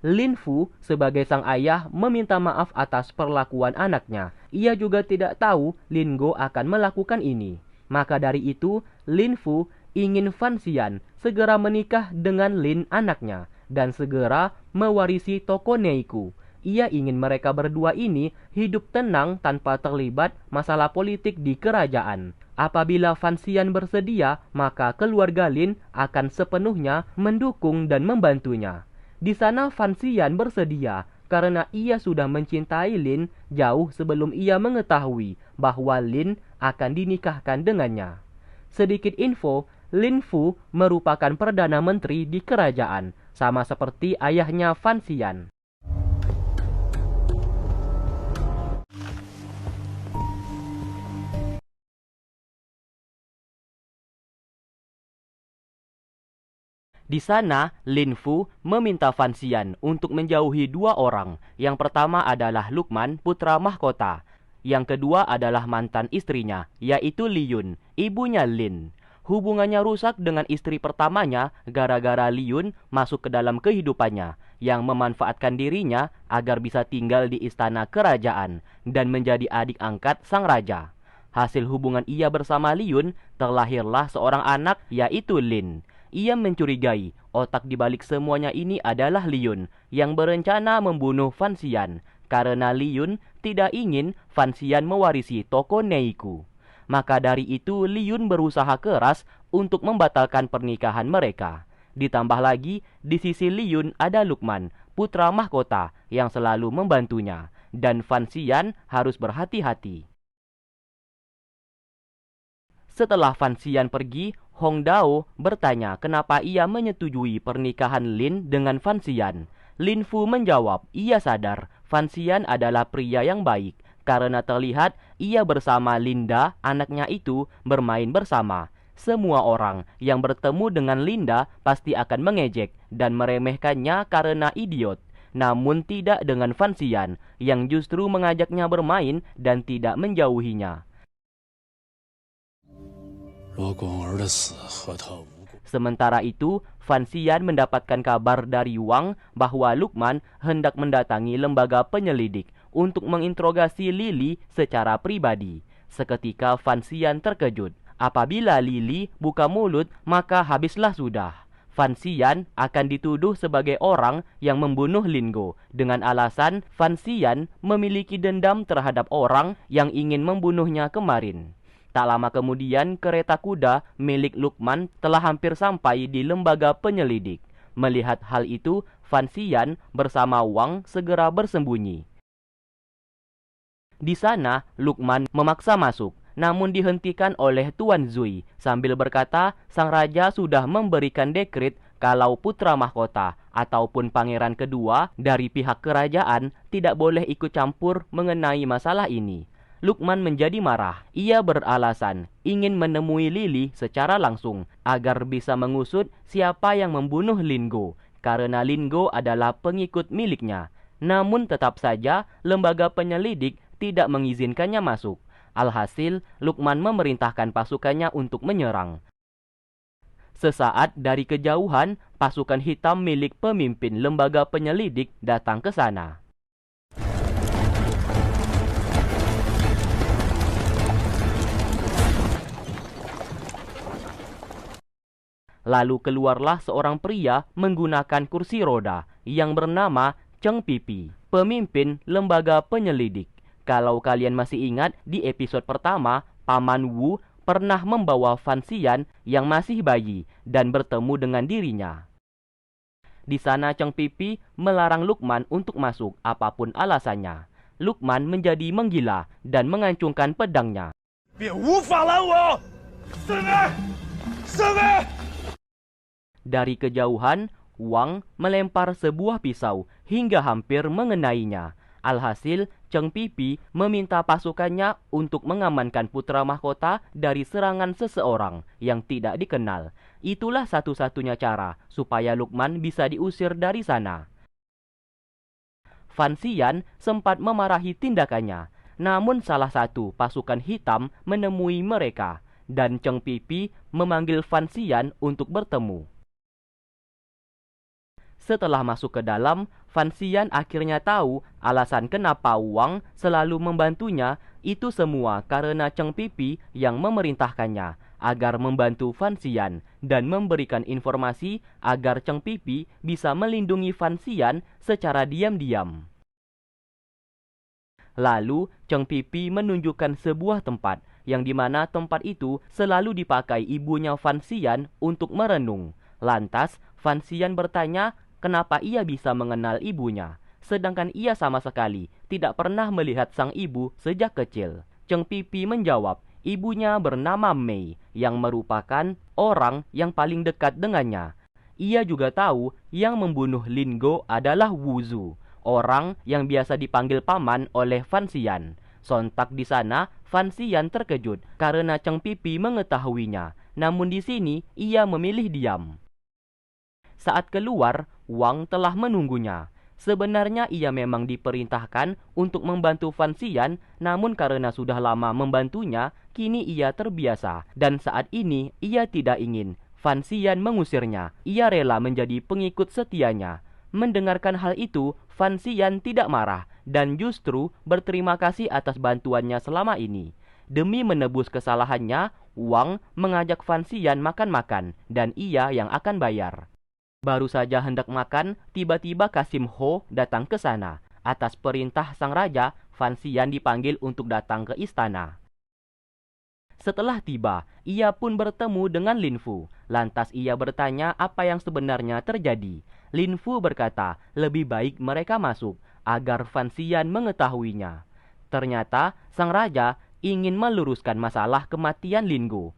Lin Fu sebagai sang ayah meminta maaf atas perlakuan anaknya. Ia juga tidak tahu Lin Go akan melakukan ini. Maka dari itu, Lin Fu ingin Fan Xian segera menikah dengan Lin anaknya dan segera mewarisi toko Neiku. Ia ingin mereka berdua ini hidup tenang tanpa terlibat masalah politik di kerajaan. Apabila Fan Xian bersedia, maka keluarga Lin akan sepenuhnya mendukung dan membantunya. Di sana Fan Xian bersedia karena ia sudah mencintai Lin jauh sebelum ia mengetahui bahwa Lin akan dinikahkan dengannya. Sedikit info, Lin Fu merupakan Perdana Menteri di kerajaan, sama seperti ayahnya Fan Xian. Di sana, Lin Fu meminta Fan Xian untuk menjauhi dua orang. Yang pertama adalah Lukman, putra mahkota. Yang kedua adalah mantan istrinya, yaitu Li Yun, ibunya Lin. Hubungannya rusak dengan istri pertamanya gara-gara Li Yun masuk ke dalam kehidupannya, yang memanfaatkan dirinya agar bisa tinggal di istana kerajaan dan menjadi adik angkat sang raja. Hasil hubungan ia bersama Li Yun, terlahirlah seorang anak, yaitu Lin. Ia mencurigai otak di balik semuanya ini adalah Li Yun yang berencana membunuh Fan Xian karena Li Yun tidak ingin Fan Xian mewarisi toko Neiku. Maka dari itu Li Yun berusaha keras untuk membatalkan pernikahan mereka. Ditambah lagi, di sisi Li Yun ada Lukman, putra mahkota yang selalu membantunya, dan Fan Xian harus berhati-hati. Setelah Fan Xian pergi, Hong Dao bertanya kenapa ia menyetujui pernikahan Lin dengan Fan Xian. Lin Fu menjawab, ia sadar Fan Xian adalah pria yang baik karena terlihat ia bersama Linda, anaknya itu, bermain bersama. Semua orang yang bertemu dengan Linda pasti akan mengejek dan meremehkannya karena idiot. Namun tidak dengan Fan Xian yang justru mengajaknya bermain dan tidak menjauhinya. Sementara itu, Fan Xian mendapatkan kabar dari Wang bahwa Lukman hendak mendatangi lembaga penyelidik untuk menginterogasi Lily secara pribadi. Seketika Fan Xian terkejut. Apabila Lily buka mulut, maka habislah sudah. Fan Xian akan dituduh sebagai orang yang membunuh Lin Go dengan alasan Fan Xian memiliki dendam terhadap orang yang ingin membunuhnya kemarin. Tak lama kemudian, kereta kuda milik Lukman telah hampir sampai di lembaga penyelidik. Melihat hal itu, Fan Xian bersama Wang segera bersembunyi. Di sana, Lukman memaksa masuk, namun dihentikan oleh Tuan Zui sambil berkata sang raja sudah memberikan dekret kalau putra mahkota ataupun pangeran kedua dari pihak kerajaan tidak boleh ikut campur mengenai masalah ini. Lukman menjadi marah. Ia beralasan ingin menemui Lily secara langsung agar bisa mengusut siapa yang membunuh Lin Go karena Lin Go adalah pengikut miliknya. Namun tetap saja lembaga penyelidik tidak mengizinkannya masuk. Alhasil, Lukman memerintahkan pasukannya untuk menyerang. Sesaat dari kejauhan, pasukan hitam milik pemimpin lembaga penyelidik datang ke sana. Lalu keluarlah seorang pria menggunakan kursi roda yang bernama Cheng Pipi, pemimpin lembaga penyelidik. Kalau kalian masih ingat, di episode pertama, Paman Wu pernah membawa Fan Xian yang masih bayi dan bertemu dengan dirinya. Di sana Cheng Pipi melarang Lukman untuk masuk apapun alasannya. Lukman menjadi menggila dan mengancungkan pedangnya. Dari kejauhan, Wang melempar sebuah pisau hingga hampir mengenainya. Alhasil, Cheng Pipi meminta pasukannya untuk mengamankan putra mahkota dari serangan seseorang yang tidak dikenal. Itulah satu-satunya cara supaya Lukman bisa diusir dari sana. Fan Xian sempat memarahi tindakannya, namun salah satu pasukan hitam menemui mereka, dan Cheng Pipi memanggil Fan Xian untuk bertemu. Setelah masuk ke dalam, Fan Xian akhirnya tahu alasan kenapa Wang selalu membantunya. Itu semua karena Cheng Pipi yang memerintahkannya agar membantu Fan Xian dan memberikan informasi agar Cheng Pipi bisa melindungi Fan Xian secara diam-diam. Lalu Cheng Pipi menunjukkan sebuah tempat yang dimana tempat itu selalu dipakai ibunya Fan Xian untuk merenung. Lantas Fan Xian bertanya kenapa ia bisa mengenal ibunya, sedangkan ia sama sekali tidak pernah melihat sang ibu sejak kecil. Cheng Pipi menjawab, ibunya bernama Mei, yang merupakan orang yang paling dekat dengannya. Ia juga tahu yang membunuh Lin Go adalah Wu Zu, orang yang biasa dipanggil paman oleh Fan Xian. Sontak di sana, Fan Xian terkejut karena Cheng Pipi mengetahuinya. Namun di sini ia memilih diam. Saat keluar, Wang telah menunggunya. Sebenarnya ia memang diperintahkan untuk membantu Fan Xian, namun karena sudah lama membantunya, kini ia terbiasa. Dan saat ini ia tidak ingin Fan Xian mengusirnya. Ia rela menjadi pengikut setianya. Mendengarkan hal itu, Fan Xian tidak marah dan justru berterima kasih atas bantuannya selama ini. Demi menebus kesalahannya, Wang mengajak Fan Xian makan-makan dan ia yang akan bayar. Baru saja hendak makan, tiba-tiba Kasim Ho datang ke sana. Atas perintah sang raja, Fan Xian dipanggil untuk datang ke istana. Setelah tiba, ia pun bertemu dengan Lin Fu. Lantas ia bertanya apa yang sebenarnya terjadi. Lin Fu berkata, lebih baik mereka masuk agar Fan Xian mengetahuinya. Ternyata sang raja ingin meluruskan masalah kematian Lin Go.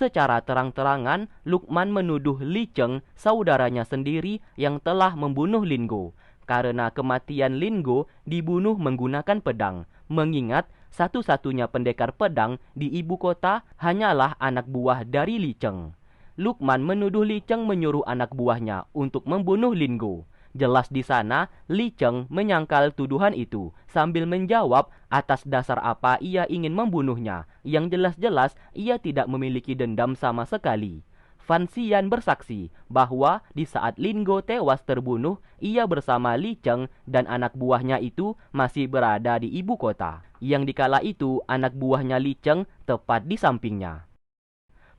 Secara terang-terangan, Luqman menuduh Li Cheng, saudaranya sendiri yang telah membunuh Lin Go. Karena kematian Lin Go dibunuh menggunakan pedang. Mengingat satu-satunya pendekar pedang di ibu kota hanyalah anak buah dari Li Cheng. Luqman menuduh Li Cheng menyuruh anak buahnya untuk membunuh Lin Go. Jelas di sana, Li Cheng menyangkal tuduhan itu sambil menjawab atas dasar apa ia ingin membunuhnya. Yang jelas-jelas ia tidak memiliki dendam sama sekali. Fan Xian bersaksi bahwa di saat Lin Go tewas terbunuh, ia bersama Li Cheng dan anak buahnya itu masih berada di ibu kota. Yang dikala itu anak buahnya Li Cheng tepat di sampingnya.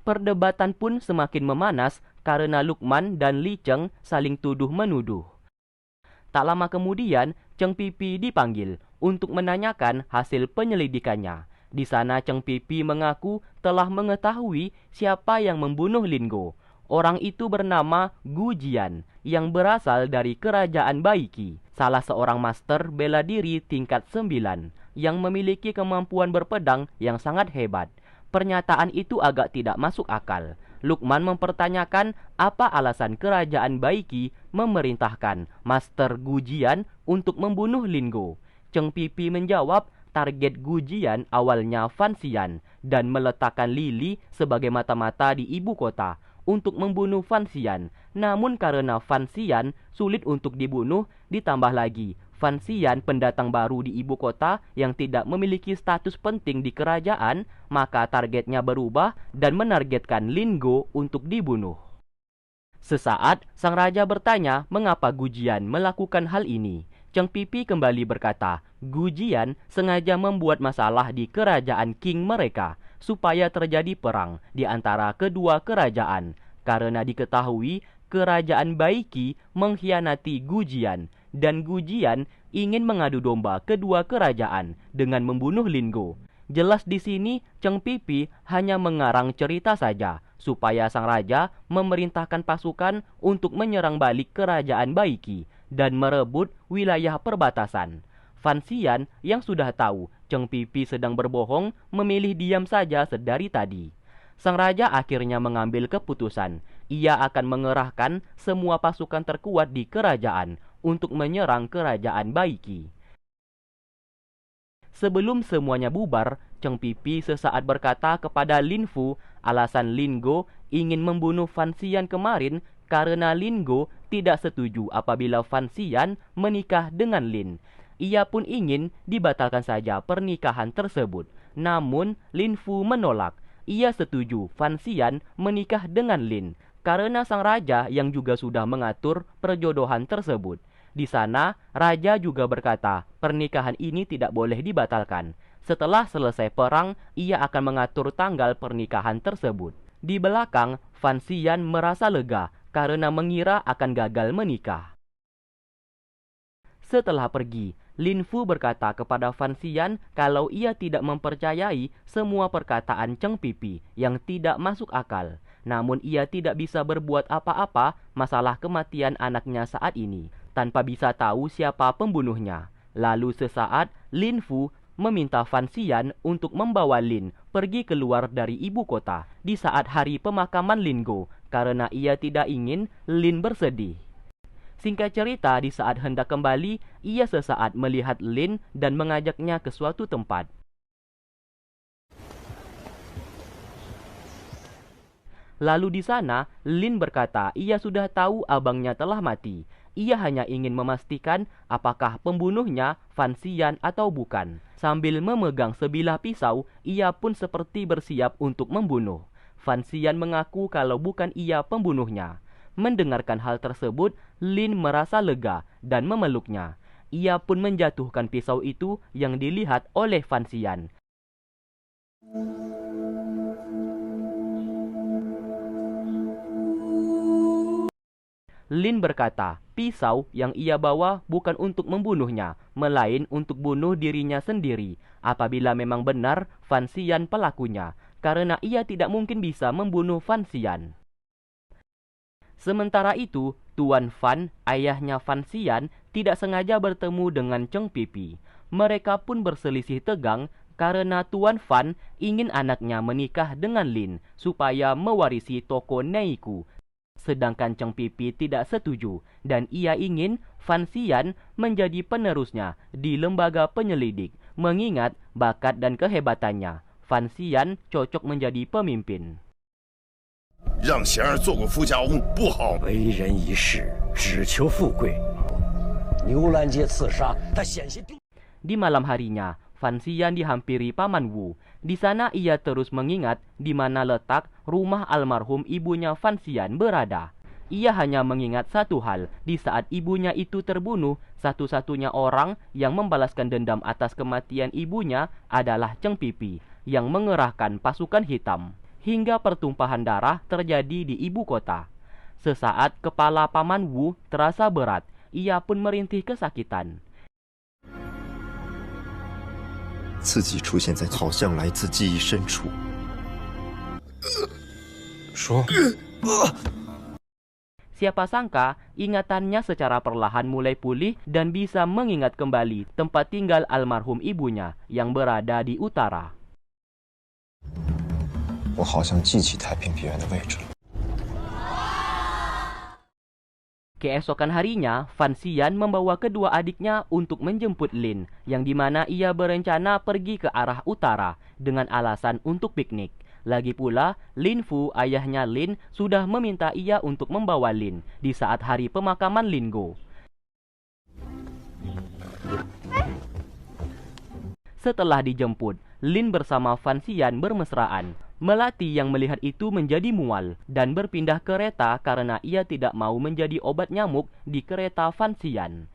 Perdebatan pun semakin memanas karena Luqman dan Li Cheng saling tuduh-menuduh. Tak lama kemudian, Cheng Pipi dipanggil untuk menanyakan hasil penyelidikannya. Di sana Cheng Pipi mengaku telah mengetahui siapa yang membunuh Lin Go. Orang itu bernama Gu Jian yang berasal dari kerajaan Baiki, salah seorang master bela diri tingkat 9 yang memiliki kemampuan berpedang yang sangat hebat. Pernyataan itu agak tidak masuk akal. Luqman mempertanyakan apa alasan kerajaan Baiki memerintahkan Master Gu Jian untuk membunuh Lin Go. Cheng Pipi menjawab target Gu Jian awalnya Fan Xian dan meletakkan Lili sebagai mata-mata di ibu kota untuk membunuh Fan Xian. Namun karena Fan Xian sulit untuk dibunuh, ditambah lagi Fan Xian pendatang baru di ibu kota yang tidak memiliki status penting di kerajaan, maka targetnya berubah dan menargetkan Lin Go untuk dibunuh. Sesaat, sang raja bertanya mengapa Gu Jian melakukan hal ini. Cheng Pipi kembali berkata, Gu Jian sengaja membuat masalah di kerajaan King mereka supaya terjadi perang di antara kedua kerajaan. Karena diketahui kerajaan Baiki mengkhianati Gu Jian dan Gu Jian ingin mengadu domba kedua kerajaan dengan membunuh Lin Go. Jelas di sini Cheng Pipi hanya mengarang cerita saja supaya sang raja memerintahkan pasukan untuk menyerang balik kerajaan Baiki dan merebut wilayah perbatasan. Fan Xian yang sudah tahu Cheng Pipi sedang berbohong memilih diam saja sedari tadi. Sang raja akhirnya mengambil keputusan. Ia akan mengerahkan semua pasukan terkuat di kerajaan untuk menyerang kerajaan Baiki. Sebelum semuanya bubar, Cheng Pipi sesaat berkata kepada Lin Fu, alasan Lin Go ingin membunuh Fan Xian kemarin karena Lin Go tidak setuju apabila Fan Xian menikah dengan Lin. Ia pun ingin dibatalkan saja pernikahan tersebut. Namun Lin Fu menolak. Ia setuju Fan Xian menikah dengan Lin karena sang raja yang juga sudah mengatur perjodohan tersebut. Di sana, raja juga berkata, pernikahan ini tidak boleh dibatalkan. Setelah selesai perang, ia akan mengatur tanggal pernikahan tersebut. Di belakang, Fan Xian merasa lega karena mengira akan gagal menikah. Setelah pergi, Lin Fu berkata kepada Fan Xian kalau ia tidak mempercayai semua perkataan Cheng Pipi yang tidak masuk akal. Namun ia tidak bisa berbuat apa-apa masalah kematian anaknya saat ini, tanpa bisa tahu siapa pembunuhnya. Lalu sesaat, Lin Fu meminta Fan Xian untuk membawa Lin pergi keluar dari ibu kota di saat hari pemakaman Lin Go, karena ia tidak ingin Lin bersedih. Singkat cerita, di saat hendak kembali, ia sesaat melihat Lin dan mengajaknya ke suatu tempat. Lalu di sana, Lin berkata ia sudah tahu abangnya telah mati. Ia hanya ingin memastikan apakah pembunuhnya Fan Xian atau bukan. Sambil memegang sebilah pisau, ia pun seperti bersiap untuk membunuh. Fan Xian mengaku kalau bukan ia pembunuhnya. Mendengarkan hal tersebut, Lin merasa lega dan memeluknya. Ia pun menjatuhkan pisau itu yang dilihat oleh Fan Xian. Lin berkata, pisau yang ia bawa bukan untuk membunuhnya, melain untuk bunuh dirinya sendiri. Apabila memang benar Fan Xian pelakunya, karena ia tidak mungkin bisa membunuh Fan Xian. Sementara itu, Tuan Fan, ayahnya Fan Xian, tidak sengaja bertemu dengan Cheng Pipi. Mereka pun berselisih tegang karena Tuan Fan ingin anaknya menikah dengan Lin supaya mewarisi toko Neiku. Sedangkan Cheng Pipi tidak setuju dan ia ingin Fan Xian menjadi penerusnya di lembaga penyelidik. Mengingat bakat dan kehebatannya, Fan Xian cocok menjadi pemimpin. 让贤儿做过富家翁不好。为人一世，只求富贵。牛栏街刺杀，他险些丢。 Di malam harinya, Fan Xian dihampiri Paman Wu. Di sana ia terus mengingat di mana letak rumah almarhum ibunya Fan Xian berada. Ia hanya mengingat satu hal, di saat ibunya itu terbunuh, satu-satunya orang yang membalaskan dendam atas kematian ibunya adalah Cheng Pipi, yang mengerahkan pasukan hitam. Hingga pertumpahan darah terjadi di ibu kota. Sesaat kepala Paman Wu terasa berat, ia pun merintih kesakitan. 自己出现在好像来自记忆深处。说， Siapa sangka ingatannya secara perlahan mulai pulih dan bisa mengingat kembali tempat tinggal almarhum ibunya yang berada di utara. 我好像记起太平平原的位置了。 Keesokan harinya, Fan Xian membawa kedua adiknya untuk menjemput Lin, yang dimana ia berencana pergi ke arah utara dengan alasan untuk piknik. Lagi pula, Lin Fu, ayahnya Lin, sudah meminta ia untuk membawa Lin di saat hari pemakaman Lin Go. Setelah dijemput, Lin bersama Fan Xian bermesraan. Melati yang melihat itu menjadi mual dan berpindah kereta karena ia tidak mau menjadi obat nyamuk di kereta Fan Xian.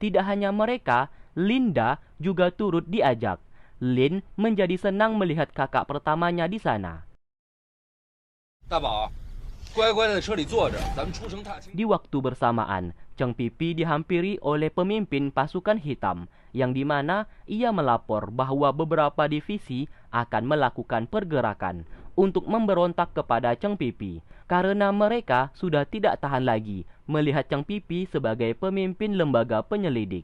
Tidak hanya mereka, Linda juga turut diajak. Lin menjadi senang melihat kakak pertamanya di sana. 大宝，乖乖的在车里坐着，咱们出城踏青。 Di waktu bersamaan, Cheng Pipi dihampiri oleh pemimpin pasukan hitam, yang dimana ia melapor bahwa beberapa divisi akan melakukan pergerakan untuk memberontak kepada Cheng Pipi, karena mereka sudah tidak tahan lagi melihat Cheng Pipi sebagai pemimpin lembaga penyelidik.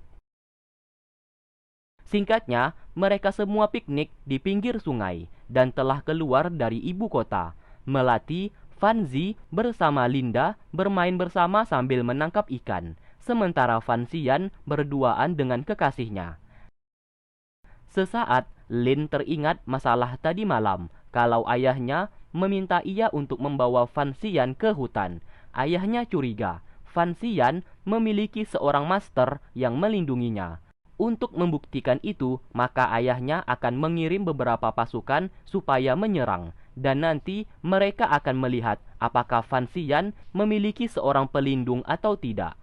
Singkatnya, mereka semua piknik di pinggir sungai dan telah keluar dari ibu kota. Melati, Fan Zi bersama Linda bermain bersama sambil menangkap ikan, sementara Fan Xian berduaan dengan kekasihnya. Sesaat, Lin teringat masalah tadi malam, kalau ayahnya meminta ia untuk membawa Fan Xian ke hutan. Ayahnya curiga, Fan Xian memiliki seorang master yang melindunginya. Untuk membuktikan itu, maka ayahnya akan mengirim beberapa pasukan supaya menyerang, dan nanti mereka akan melihat apakah Fan Xian memiliki seorang pelindung atau tidak.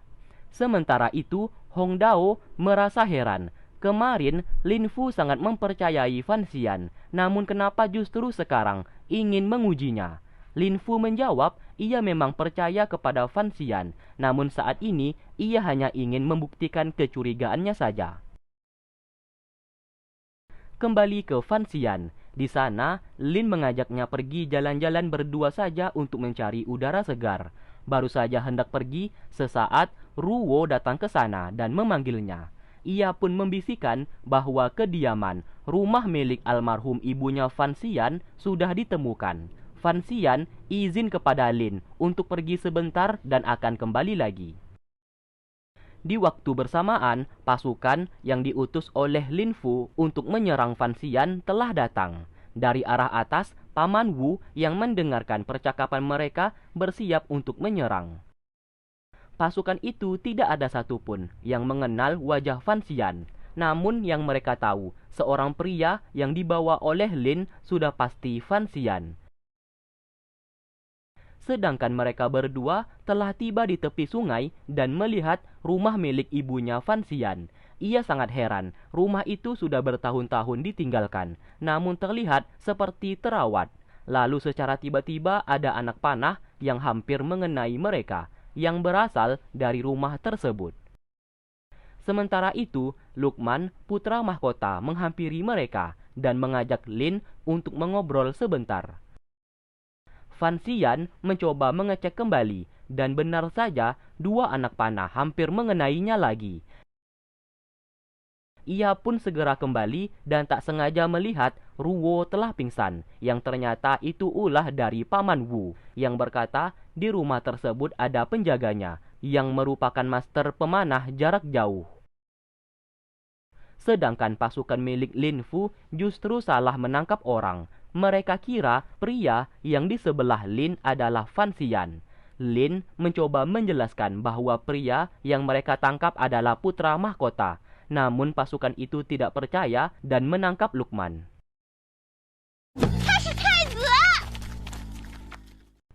Sementara itu, Hong Dao merasa heran. Kemarin, Lin Fu sangat mempercayai Fan Xian, namun kenapa justru sekarang ingin mengujinya? Lin Fu menjawab, ia memang percaya kepada Fan Xian, namun saat ini ia hanya ingin membuktikan kecurigaannya saja. Kembali ke Fan Xian. Di sana, Lin mengajaknya pergi jalan-jalan berdua saja untuk mencari udara segar. Baru saja hendak pergi, sesaat Ruo datang ke sana dan memanggilnya. Ia pun membisikkan bahwa kediaman rumah milik almarhum ibunya Fan Xian sudah ditemukan. Fan Xian izin kepada Lin untuk pergi sebentar dan akan kembali lagi. Di waktu bersamaan, pasukan yang diutus oleh Lin Fu untuk menyerang Fan Xian telah datang. Dari arah atas, Paman Wu yang mendengarkan percakapan mereka bersiap untuk menyerang. Pasukan itu tidak ada satupun yang mengenal wajah Fan Xian. Namun yang mereka tahu, seorang pria yang dibawa oleh Lin sudah pasti Fan Xian. Sedangkan mereka berdua telah tiba di tepi sungai dan melihat rumah milik ibunya Fan Xian. Ia sangat heran, rumah itu sudah bertahun-tahun ditinggalkan, namun terlihat seperti terawat. Lalu secara tiba-tiba ada anak panah yang hampir mengenai mereka, yang berasal dari rumah tersebut. Sementara itu, Lukman, putra mahkota, menghampiri mereka dan mengajak Lin untuk mengobrol sebentar. Fan Xian mencoba mengecek kembali, dan benar saja dua anak panah hampir mengenainya lagi. Ia pun segera kembali dan tak sengaja melihat Ruo telah pingsan, yang ternyata itu ulah dari Paman Wu, yang berkata di rumah tersebut ada penjaganya, yang merupakan master pemanah jarak jauh. Sedangkan pasukan milik Lin Fu justru salah menangkap orang. Mereka kira pria yang di sebelah Lin adalah Fan Xian. Lin mencoba menjelaskan bahwa pria yang mereka tangkap adalah putra mahkota. Namun pasukan itu tidak percaya dan menangkap Lukman.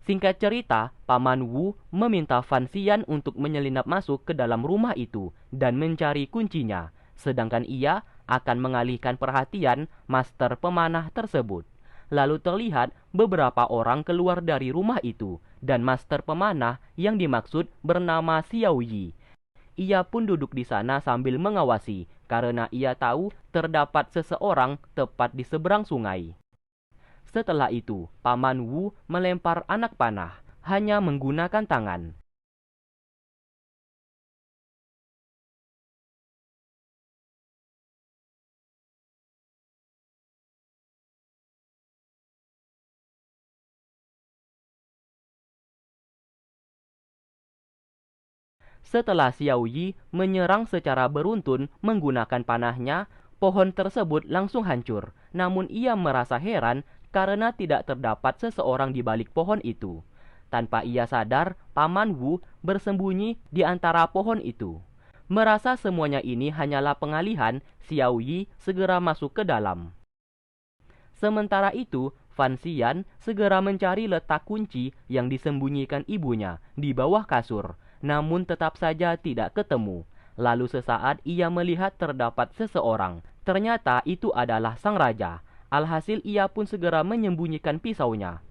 Singkat cerita, Paman Wu meminta Fan Xian untuk menyelinap masuk ke dalam rumah itu dan mencari kuncinya. Sedangkan ia akan mengalihkan perhatian master pemanah tersebut. Lalu terlihat beberapa orang keluar dari rumah itu, dan master pemanah yang dimaksud bernama Xiao Yi. Ia pun duduk di sana sambil mengawasi, karena ia tahu terdapat seseorang tepat di seberang sungai. Setelah itu, Paman Wu melempar anak panah, hanya menggunakan tangan. Setelah Xiao Yi menyerang secara beruntun menggunakan panahnya, pohon tersebut langsung hancur. Namun ia merasa heran karena tidak terdapat seseorang di balik pohon itu. Tanpa ia sadar, Paman Wu bersembunyi di antara pohon itu. Merasa semuanya ini hanyalah pengalihan, Xiao Yi segera masuk ke dalam. Sementara itu, Fan Xian segera mencari letak kunci yang disembunyikan ibunya di bawah kasur. Namun tetap saja tidak ketemu. Lalu sesaat ia melihat terdapat seseorang. Ternyata itu adalah sang raja. Alhasil ia pun segera menyembunyikan pisaunya.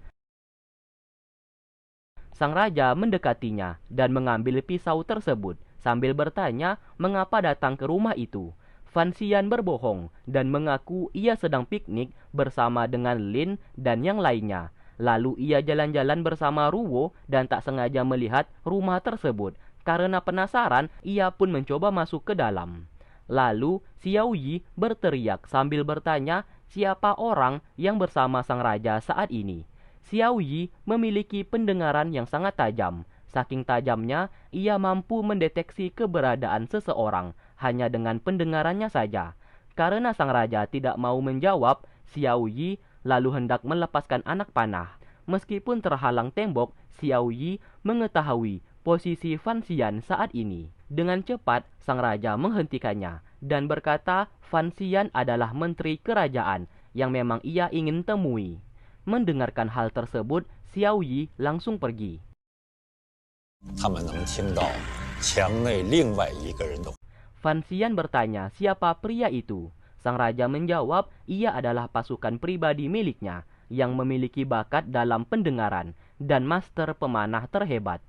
Sang raja mendekatinya dan mengambil pisau tersebut sambil bertanya mengapa datang ke rumah itu. Fan Xian berbohong dan mengaku ia sedang piknik bersama dengan Lin dan yang lainnya. Lalu ia jalan-jalan bersama Ruo dan tak sengaja melihat rumah tersebut. Karena penasaran, ia pun mencoba masuk ke dalam. Lalu Xiao Yi berteriak sambil bertanya siapa orang yang bersama sang raja saat ini. Xiao Yi memiliki pendengaran yang sangat tajam. Saking tajamnya, ia mampu mendeteksi keberadaan seseorang hanya dengan pendengarannya saja. Karena sang raja tidak mau menjawab, Xiao Yi lalu hendak melepaskan anak panah. Meskipun terhalang tembok, Xiao Yi mengetahui posisi Fan Xian saat ini. Dengan cepat, sang raja menghentikannya dan berkata Fan Xian adalah menteri kerajaan yang memang ia ingin temui. Mendengarkan hal tersebut, Xiao Yi langsung pergi. 他们能听到墙内另外一个人的。 Fan Xian bertanya siapa pria itu. Sang raja menjawab ia adalah pasukan pribadi miliknya yang memiliki bakat dalam pendengaran dan master pemanah terhebat.